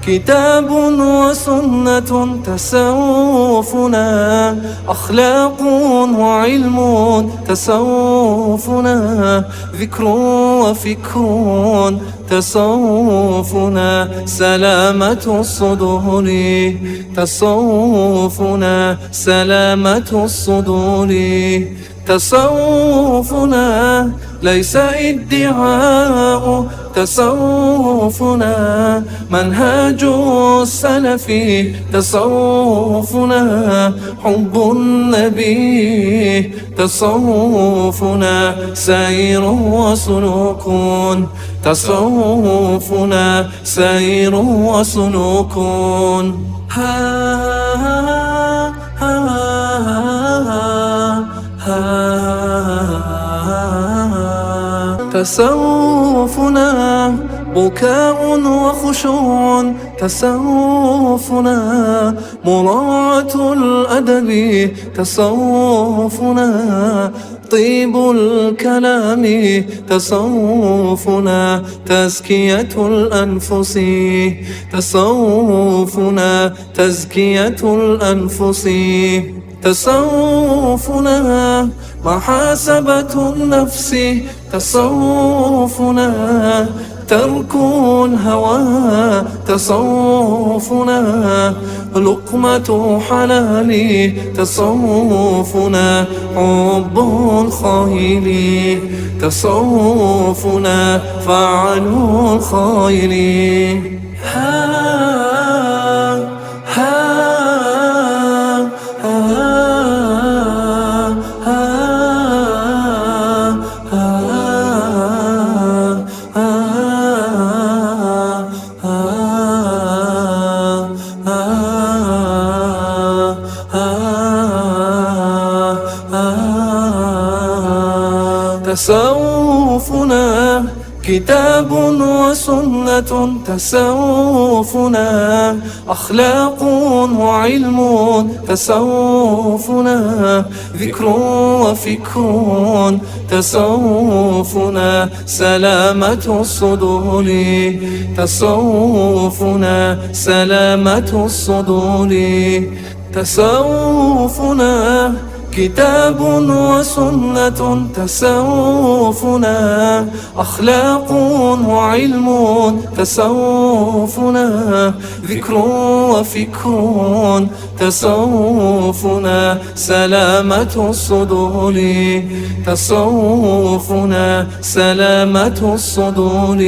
كتاب وسنة تسوفنا، أخلاق وعلم تسوفنا، ذكر وفكر تصوفنا، سلامة الصدور تصوفنا، سلامة الصدور تصوفنا، ليس ادعاء تصوفنا، منهج السلف تصوفنا، حب النبي تصوفنا، سير وسلوك تصوفنا، سير وسلوك. تصوفنا بكاء وخشوع، تصوفنا مراعاة الأدب، تصوفنا طيب الكلام، تصوفنا تزكية الأنفس، تصوفنا تزكية الأنفس، تصوفنا محاسبة النفس، تصوفنا ترك الهوى، تصوفنا لقمة حلال، تصوفنا حب الخير، تصوفنا فعل الخير. تصوفنا كتاب وسنة تسوفنا، أخلاق وعلم تسوفنا، ذكر وفكر تسوفنا، سلامة الصدور تصوفنا، سلامة الصدور تصوفنا، كتاب وسنة تسوفنا، أخلاق وعلم تسوفنا، ذكر وفكر تصوفنا، سلامة الصدور تصوفنا، سلامة الصدور.